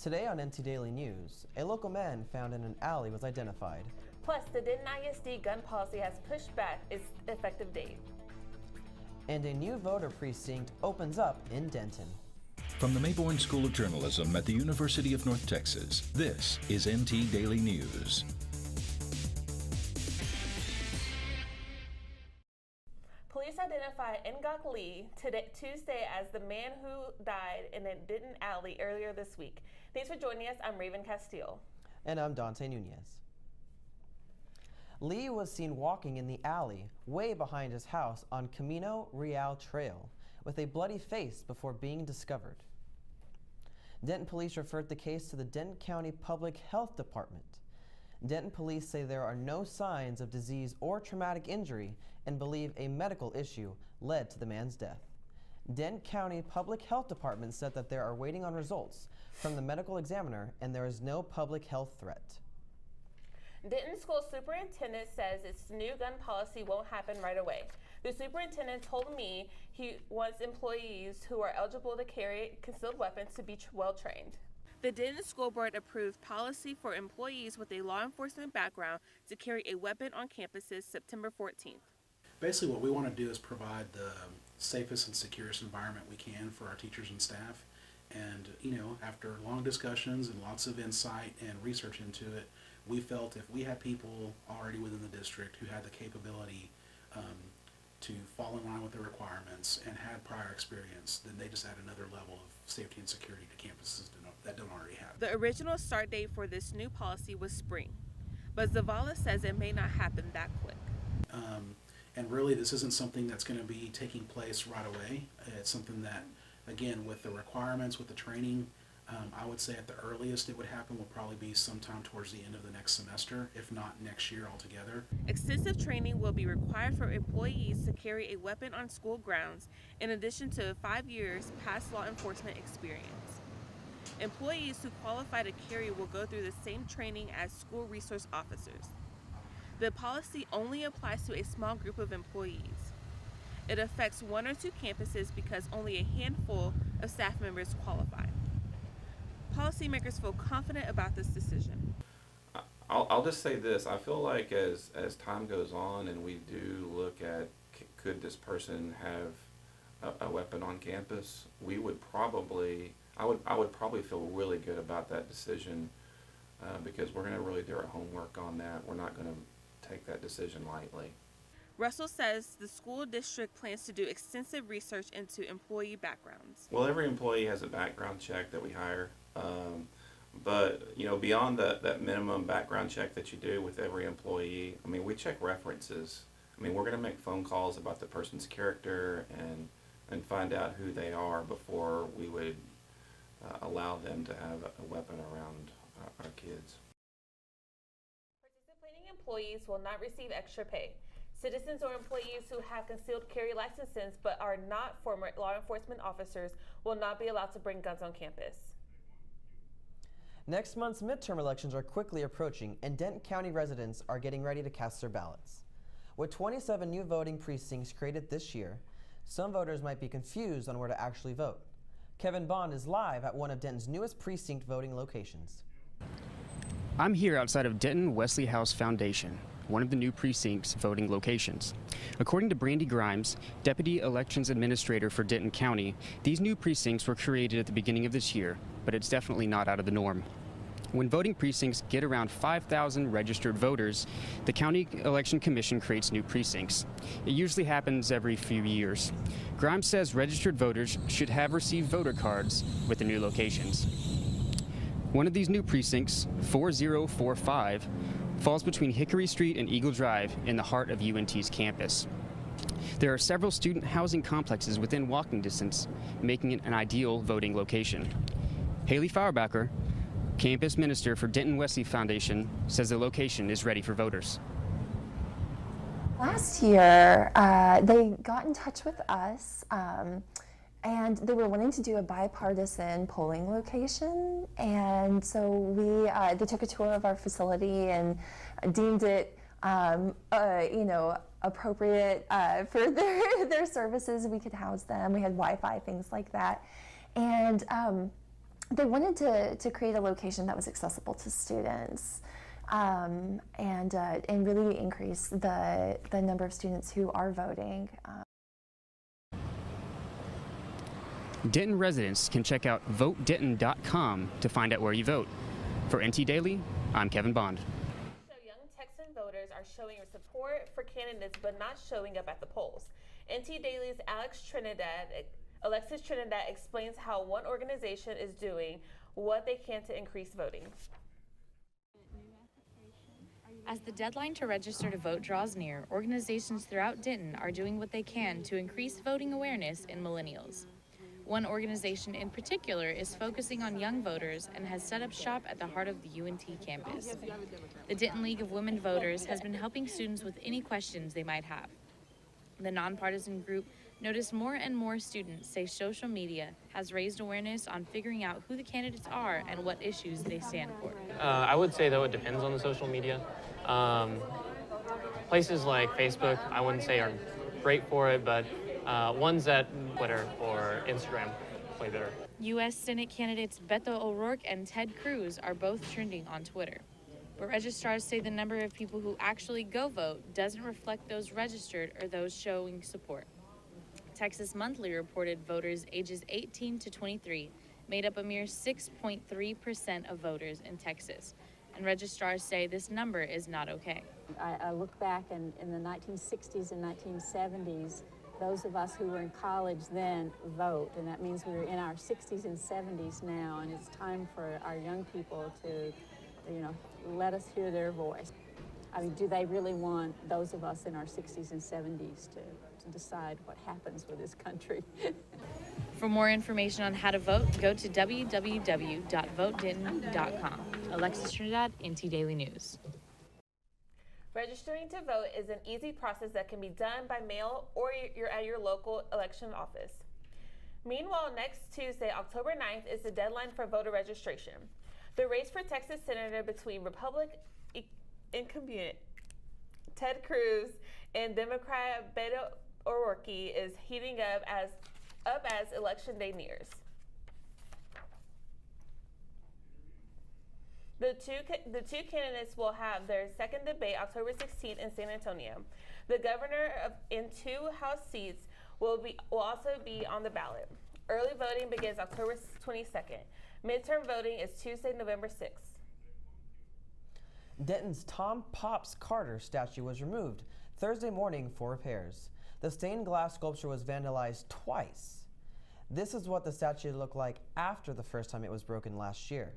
Today on NT Daily News, a local man found in an alley was identified. Plus, the Denton ISD gun policy has pushed back its effective date. And a new voter precinct opens up in Denton. From the Mayborn School of Journalism at the University of North Texas, this is NT Daily News. Police identified Ngok Lee Tuesday as the man who died in a Denton alley earlier this week. Thanks for joining us. I'm Raven Castillo. And I'm Dante Nunez. Lee was seen walking in the alley way behind his house on Camino Real Trail with a bloody face before being discovered. Denton police referred the case to the Denton County Public Health Department. Denton police say there are no signs of disease or traumatic injury and believe a medical issue led to the man's death. Denton County Public Health Department said that they are waiting on results from the medical examiner and there is no public health threat. Denton School Superintendent says its new gun policy won't happen right away. The superintendent told me he wants employees who are eligible to carry concealed weapons to be well trained. The Denton School Board approved policy for employees with a law enforcement background to carry a weapon on campuses September 14th. Basically, what we want to do is provide the safest and securest environment we can for our teachers and staff. And, after long discussions and lots of insight and research into it, we felt if we had people already within the district who had the capability to fall in line with the requirements and had prior experience, then they just add another level of safety and security to campuses that don't already have. The original start date for this new policy was spring, but Zavala says it may not happen that quick. And really, this isn't something that's going to be taking place right away. It's something that, again, with the requirements, with the training, I would say at the earliest it would happen will probably be sometime towards the end of the next semester, if not next year altogether. Extensive training will be required for employees to carry a weapon on school grounds, in addition to 5 years past law enforcement experience. Employees who qualify to carry will go through the same training as school resource officers. The policy only applies to a small group of employees. It affects 1 or 2 campuses because only a handful of staff members qualify. Policymakers feel confident about this decision. I'll just say this. I feel like as time goes on and we do look at could this person have a weapon on campus, I would probably feel really good about that decision because we're going to really do our homework on that. We're not going to take that decision lightly. Russell says the school district plans to do extensive research into employee backgrounds. Well, every employee has a background check that we hire. But beyond that minimum background check that you do with every employee, we check references. We're going to make phone calls about the person's character and find out who they are before we would allow them to have a weapon around our kids. Participating employees will not receive extra pay. Citizens or employees who have concealed carry licenses but are not former law enforcement officers will not be allowed to bring guns on campus. Next month's midterm elections are quickly approaching, and Denton County residents are getting ready to cast their ballots. With 27 new voting precincts created this year, some voters might be confused on where to actually vote. Kevin Bond is live at one of Denton's newest precinct voting locations. I'm here outside of Denton Wesley House Foundation, one of the new precinct's voting locations. According to Brandy Grimes, Deputy Elections Administrator for Denton County, these new precincts were created at the beginning of this year, but it's definitely not out of the norm. When voting precincts get around 5,000 registered voters, the County Election Commission creates new precincts. It usually happens every few years. Grimes says registered voters should have received voter cards with the new locations. One of these new precincts, 4045, falls between Hickory Street and Eagle Drive in the heart of UNT's campus. There are several student housing complexes within walking distance, making it an ideal voting location. Haley Feuerbacher, campus minister for Denton Wesley Foundation, says the location is ready for voters. Last year, they got in touch with us and they were wanting to do a bipartisan polling location, and so they took a tour of our facility and deemed it appropriate for their services. We could house them. We had Wi-Fi, things like that. And they wanted to create a location that was accessible to students, and really increase the number of students who are voting. Denton residents can check out votedenton.com to find out where you vote. For NT Daily, I'm Kevin Bond. So young Texan voters are showing support for candidates but not showing up at the polls. NT Daily's Alexis Trinidad explains how one organization is doing what they can to increase voting. As the deadline to register to vote draws near, organizations throughout Denton are doing what they can to increase voting awareness in millennials. One organization in particular is focusing on young voters and has set up shop at the heart of the UNT campus. The Denton League of Women Voters has been helping students with any questions they might have. The nonpartisan group noticed more and more students say social media has raised awareness on figuring out who the candidates are and what issues they stand for. I would say, though, it depends on the social media. Places like Facebook, I wouldn't say are great for it, but ones that Twitter or Instagram play better. U.S. Senate candidates Beto O'Rourke and Ted Cruz are both trending on Twitter. But registrars say the number of people who actually go vote doesn't reflect those registered or those showing support. Texas Monthly reported voters ages 18 to 23 made up a mere 6.3% of voters in Texas, and registrars say this number is not okay. I look back in the 1960s and 1970s, those of us who were in college then vote, and that means we're in our 60s and 70s now, and it's time for our young people to, let us hear their voice. I mean, do they really want those of us in our 60s and 70s to decide what happens with this country? For more information on how to vote, go to www.votedenton.com. Alexis Trinidad, NT Daily News. Registering to vote is an easy process that can be done by mail or you're at your local election office. Meanwhile, next Tuesday, October 9th, is the deadline for voter registration. The race for Texas Senator between Republican incumbent Ted Cruz and Democrat Beto O'Rourke is heating up as Election Day nears. The two candidates will have their second debate October 16th in San Antonio. The governor in 2 House seats will also be on the ballot. Early voting begins October 22nd. Midterm voting is Tuesday, November 6th. Denton's Tom Pops Carter statue was removed Thursday morning for repairs. The stained glass sculpture was vandalized twice. This is what the statue looked like after the first time it was broken last year.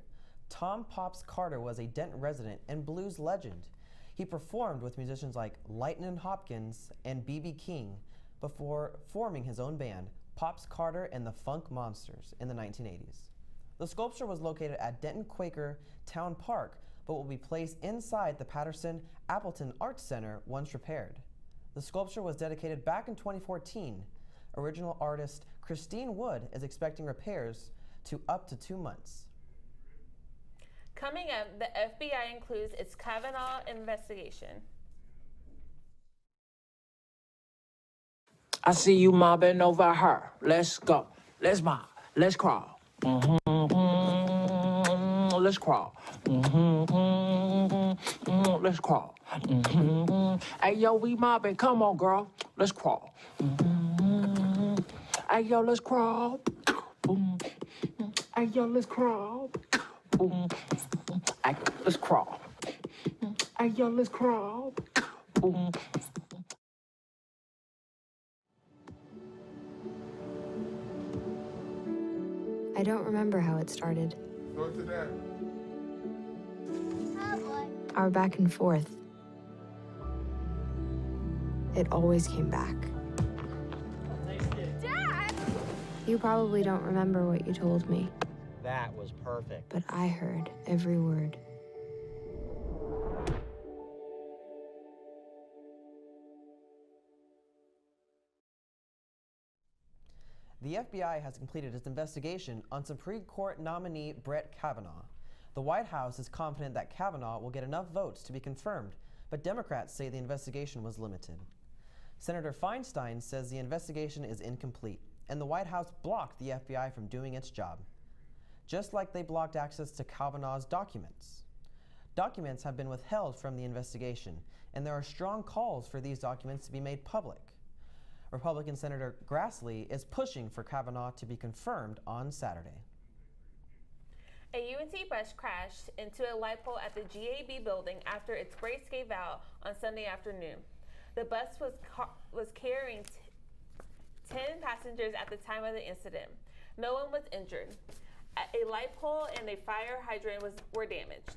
Tom Pops Carter was a Denton resident and blues legend. He performed with musicians like Lightnin' Hopkins and B.B. King before forming his own band, Pops Carter and the Funk Monsters, in the 1980s. The sculpture was located at Denton Quaker Town Park, but will be placed inside the Patterson Appleton Arts Center once repaired. The sculpture was dedicated back in 2014. Original artist Christine Wood is expecting repairs to up to 2 months. Coming up, the FBI includes its Kavanaugh investigation. I see you mobbing over her. Let's go. Let's mob. Let's crawl. Let's crawl. Let's crawl. Hey, yo, we mobbing. Come on, girl. Let's crawl. Hey, yo, let's crawl. Hey, yo, let's crawl. Hey, let's crawl. Hey, yo, let's crawl. I don't remember how it started. Go to that. Our back and forth. It always came back. Dad! You probably don't remember what you told me, That was perfect. but I heard every word. The FBI has completed its investigation on Supreme Court nominee Brett Kavanaugh. The White House is confident that Kavanaugh will get enough votes to be confirmed, but Democrats say the investigation was limited. Senator Feinstein says the investigation is incomplete, and the White House blocked the FBI from doing its job. just like they blocked access to Kavanaugh's documents. Documents have been withheld from the investigation, and there are strong calls for these documents to be made public. Republican Senator Grassley is pushing for Kavanaugh to be confirmed on Saturday. A UNT bus crashed into a light pole at the GAB building after its brakes gave out on Sunday afternoon. The bus was carrying 10 passengers at the time of the incident. No one was injured. A light pole and a fire hydrant were damaged.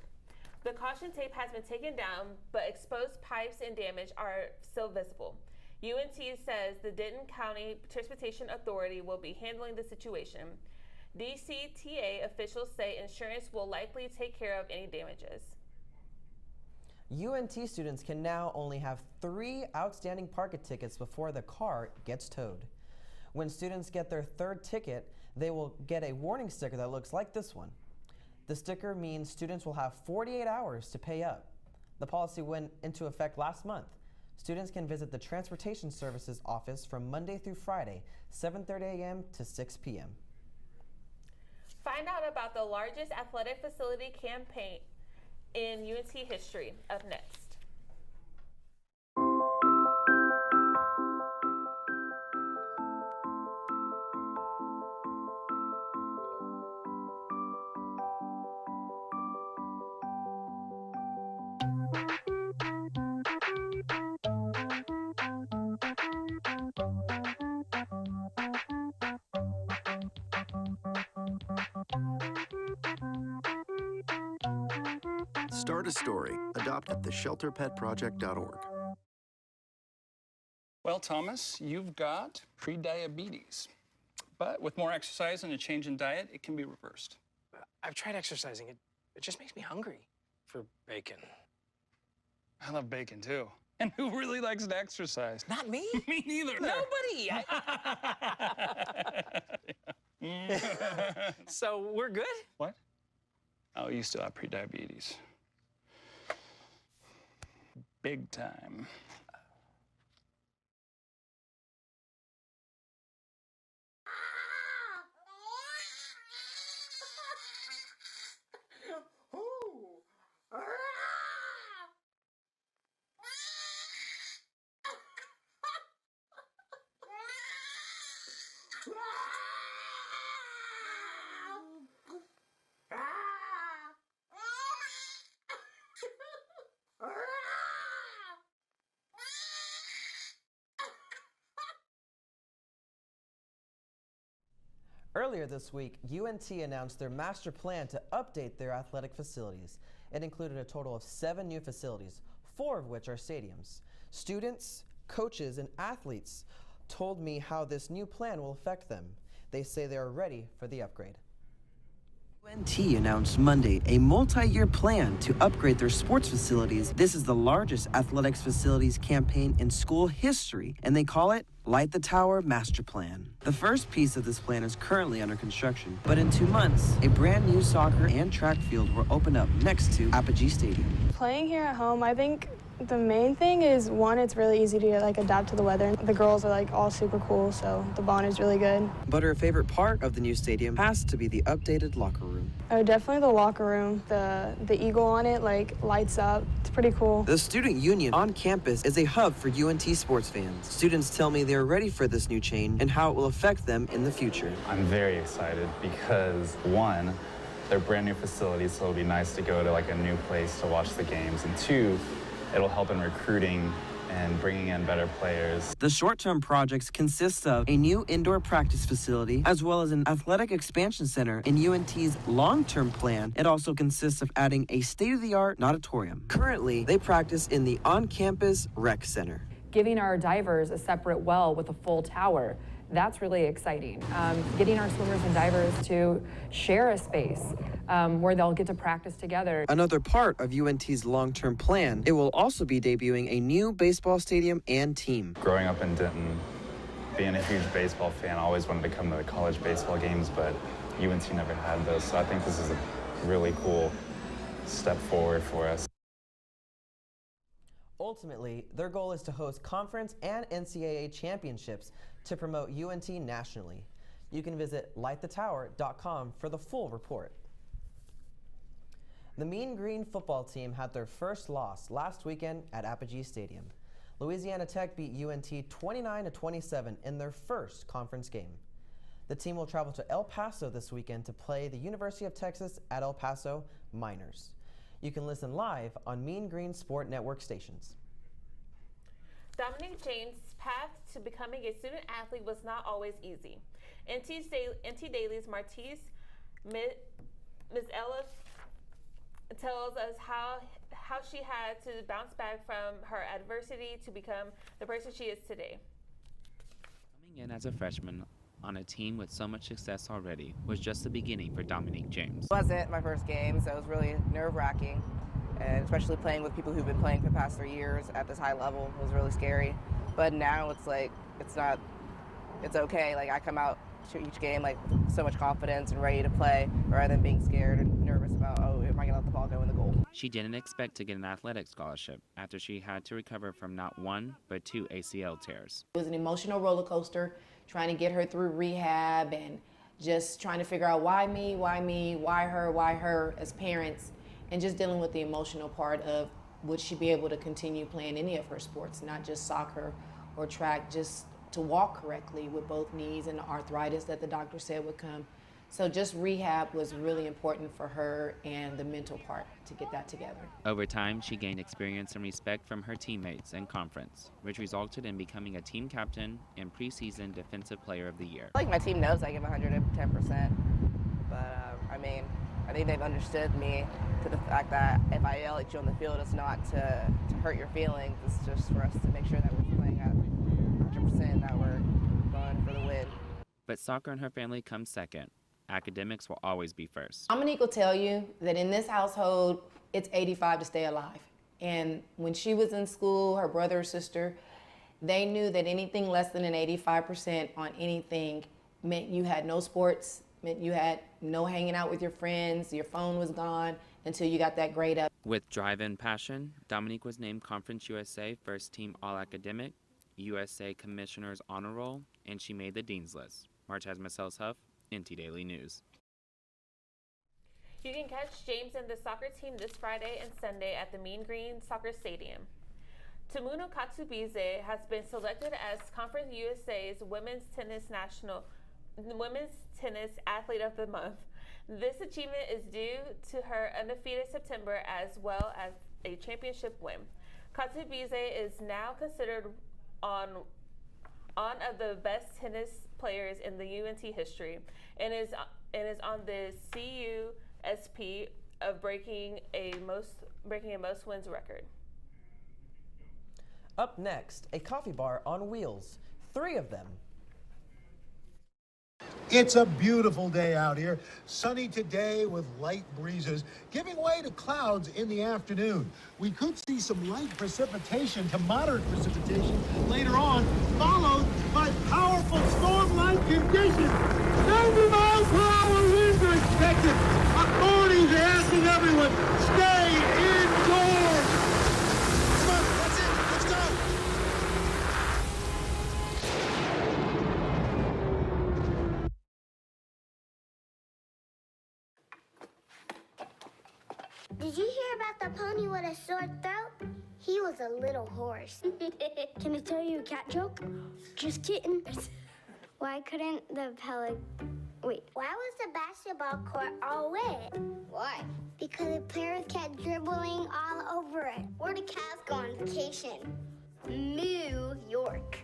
The caution tape has been taken down, but exposed pipes and damage are still visible. UNT says the Denton County Transportation Authority will be handling the situation. DCTA officials say insurance will likely take care of any damages. UNT students can now only have 3 outstanding parking tickets before the car gets towed. When students get their 3rd ticket, they will get a warning sticker that looks like this one. The sticker means students will have 48 hours to pay up. The policy went into effect last month. Students can visit the Transportation Services office from Monday through Friday, 7:30 a.m. to 6 p.m. Find out about the largest athletic facility campaign in UNT history up next. Start a story. Adopt at theshelterpetproject.org. Well, Thomas, you've got prediabetes. But with more exercise and a change in diet, it can be reversed. I've tried exercising. It just makes me hungry for bacon. I love bacon, too. And who really likes to exercise? Not me. Me neither. Nobody. So we're good? What? Oh, you still have prediabetes. Big time. Earlier this week, UNT announced their master plan to update their athletic facilities. It included a total of 7 new facilities, 4 of which are stadiums. Students, coaches, and athletes told me how this new plan will affect them. They say they are ready for the upgrade. UNT announced Monday a multi-year plan to upgrade their sports facilities. This is the largest athletics facilities campaign in school history, and they call it Light the Tower Master Plan. The first piece of this plan is currently under construction, but in 2 months, a brand new soccer and track field will open up next to Apogee Stadium. Playing here at home, I think the main thing is, one, it's really easy to adapt to the weather. The girls are all super cool, so the bond is really good. But her favorite part of the new stadium has to be the updated locker room. Oh, definitely the locker room. The eagle on it lights up. It's pretty cool. The student union on campus is a hub for UNT sports fans. Students tell me they're ready for this new change and how it will affect them in the future. I'm very excited because, one, they're brand new facilities, so it'll be nice to go to a new place to watch the games, and 2, it'll help in recruiting and bringing in better players. The short-term projects consist of a new indoor practice facility as well as an athletic expansion center. In UNT's long-term plan, it also consists of adding a state-of-the-art auditorium. Currently, they practice in the on-campus rec center. Giving our divers a separate well with a full tower, that's really exciting. Getting our swimmers and divers to share a space where they'll get to practice together. Another part of UNT's long-term plan, it will also be debuting a new baseball stadium and team. Growing up in Denton, being a huge baseball fan, I always wanted to come to the college baseball games, but UNT never had those, so I think this is a really cool step forward for us. Ultimately, their goal is to host conference and NCAA championships to promote UNT nationally. You can visit lightthetower.com for the full report. The Mean Green football team had their first loss last weekend at Apogee Stadium. Louisiana Tech beat UNT 29-27 in their first conference game. The team will travel to El Paso this weekend to play the University of Texas at El Paso Miners. You can listen live on Mean Green Sport Network stations. Dominic James' path to becoming a student athlete was not always easy. NT Daily's Martise Ms. Ella tells us how she had to bounce back from her adversity to become the person she is today. Coming in as a freshman on a team with so much success already was just the beginning for Dominique James. It wasn't my first game, so it was really nerve-wracking, and especially playing with people who've been playing for the past 3 years at this high level was really scary. But now it's like, it's okay. Like, I come out to each game like so much confidence and ready to play rather than being scared and nervous about, oh, am I gonna let the ball go in the goal? She didn't expect to get an athletic scholarship after she had to recover from not one, but 2 ACL tears. It was an emotional roller coaster, trying to get her through rehab and just trying to figure out why me, why her as parents, and just dealing with the emotional part of would she be able to continue playing any of her sports, not just soccer or track, just to walk correctly with both knees and the arthritis that the doctor said would come. So just rehab was really important for her and the mental part to get that together. Over time, she gained experience and respect from her teammates and conference, which resulted in becoming a team captain and preseason Defensive Player of the Year. I feel like my team knows I give 110%, but I mean, I think they've understood me to the fact that if I yell at you on the field, it's not to hurt your feelings, it's just for us to make sure that we're playing at 100%, that we're going for the win. But soccer and her family comes second. Academics will always be first. Dominique will tell you that in this household, it's 85 to stay alive. And when she was in school, her brother or sister, they knew that anything less than an 85% on anything meant you had no sports, meant you had no hanging out with your friends, your phone was gone until you got that grade up. With drive and passion, Dominique was named Conference USA First Team All-Academic, USA Commissioner's Honor Roll, and she made the Dean's List. Martez Marcels-Huff, NT Daily News. You can catch James and the soccer team this Friday and Sunday at the Mean Green Soccer Stadium. Tamuno Katubize has been selected as Conference USA's Women's Tennis Athlete of the Month. This achievement is due to her undefeated September as well as a championship win. Katubize is now considered on of the best tennis players in the UNT history and is on the CUSP of breaking a most wins record. Up next, a coffee bar on wheels. 3 of them. It's a beautiful day out here. Sunny today with light breezes, giving way to clouds in the afternoon. We could see some light precipitation to moderate precipitation later on, followed by powerful storm-like conditions. 90 miles per hour winds are expected. Authorities are asking everyone, stay indoors. Come on, that's it. Let's go. Did you hear about the pony with a sore throat? He was a little horse. Can I tell you a cat joke? Just kidding. Why couldn't the Why was the basketball court all wet? Why? Because the players kept dribbling all over it. Where did cats go on vacation? New York.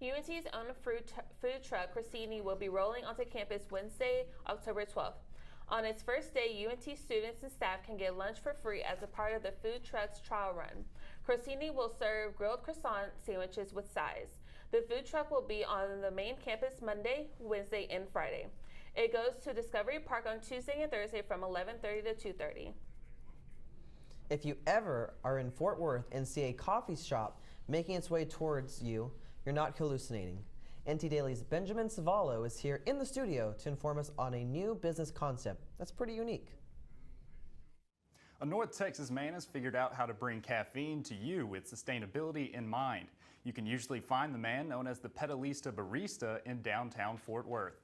UNT's own food truck, Cressini, will be rolling onto campus Wednesday, October 12th. On its first day, UNT students and staff can get lunch for free as a part of the food truck's trial run. Cressini will serve grilled croissant sandwiches with sides. The food truck will be on the main campus Monday, Wednesday, and Friday. It goes to Discovery Park on Tuesday and Thursday from 11:30 to 2:30. If you ever are in Fort Worth and see a coffee shop making its way towards you, you're not hallucinating. NT Daily's Benjamin Savallo is here in the studio to inform us on a new business concept that's pretty unique. A North Texas man has figured out how to bring caffeine to you with sustainability in mind. You can usually find the man known as the Pedalista Barista in downtown Fort Worth.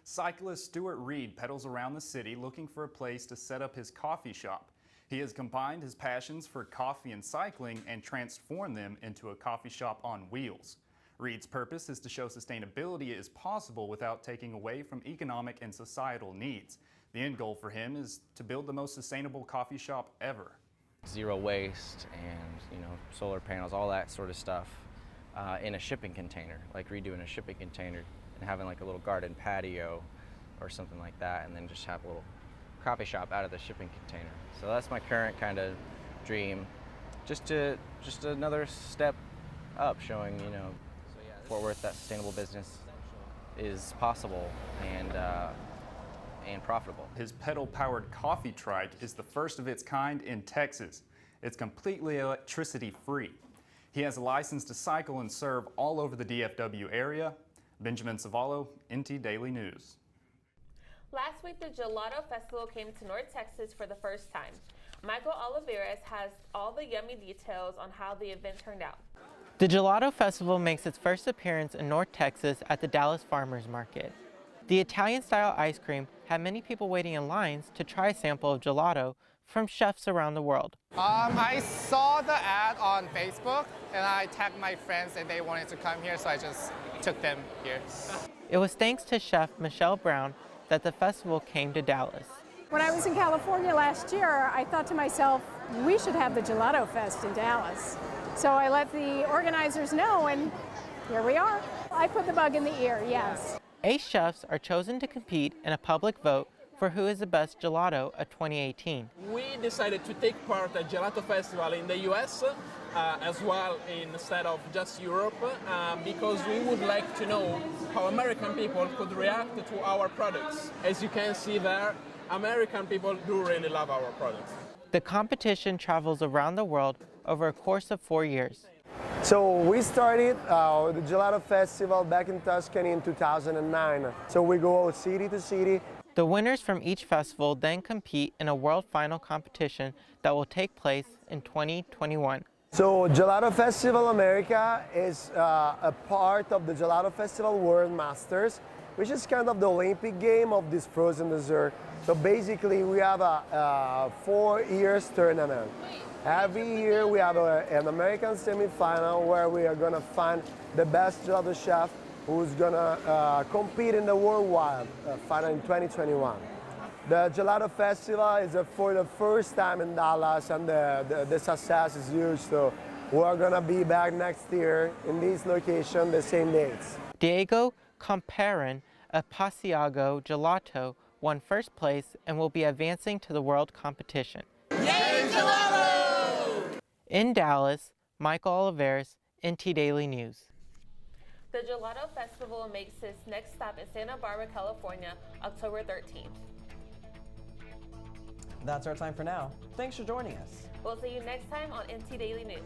Cyclist Stuart Reed pedals around the city looking for a place to set up his coffee shop. He has combined his passions for coffee and cycling and transformed them into a coffee shop on wheels. Reed's purpose is to show sustainability is possible without taking away from economic and societal needs. The end goal for him is to build the most sustainable coffee shop ever. Zero waste and solar panels, all that sort of stuff in a shipping container, like redoing a shipping container and having like a little garden patio or something like that, and then just have a little coffee shop out of the shipping container. So that's my current kind of dream, just another step up, showing Fort Worth that sustainable business is possible and profitable. His pedal-powered coffee trike is the first of its kind in Texas. It's completely electricity-free. He has a license to cycle and serve all over the DFW area. Benjamin Savallo, NT Daily News. Last week, the Gelato Festival came to North Texas for the first time. Michael Oliveras has all the yummy details on how the event turned out. The Gelato Festival makes its first appearance in North Texas at the Dallas Farmers Market. The Italian-style ice cream had many people waiting in lines to try a sample of gelato from chefs around the world. I saw the ad on Facebook and I tagged my friends and they wanted to come here, so I just took them here. It was thanks to Chef Michelle Brown that the festival came to Dallas. When I was in California last year, I thought to myself, we should have the Gelato Fest in Dallas. So I let the organizers know, and here we are. I put the bug in the ear, yes. 8 chefs are chosen to compete in a public vote for who is the best gelato of 2018. We decided to take part at Gelato Festival in the US as well instead of just Europe because we would like to know how American people could react to our products. As you can see there, American people do really love our products. The competition travels around the world over a course of 4 years. So we started the Gelato Festival back in Tuscany in 2009. So we go city to city. The winners from each festival then compete in a world final competition that will take place in 2021. So Gelato Festival America is a part of the Gelato Festival World Masters, which is kind of the Olympic game of this frozen dessert. So basically we have a 4 years tournament. Every year we have an American semifinal where we are gonna find the best gelato chef who's gonna compete in the worldwide final in 2021. The Gelato Festival is for the first time in Dallas, and the success is huge, so we're gonna be back next year in this location, the same dates. Diego Comparin of Pasiago Gelato won first place and will be advancing to the world competition. Yay, Gelato! In Dallas, Michael Oliveras, NT Daily News. The Gelato Festival makes its next stop in Santa Barbara, California, October 13th. That's our time for now. Thanks for joining us. We'll see you next time on NT Daily News.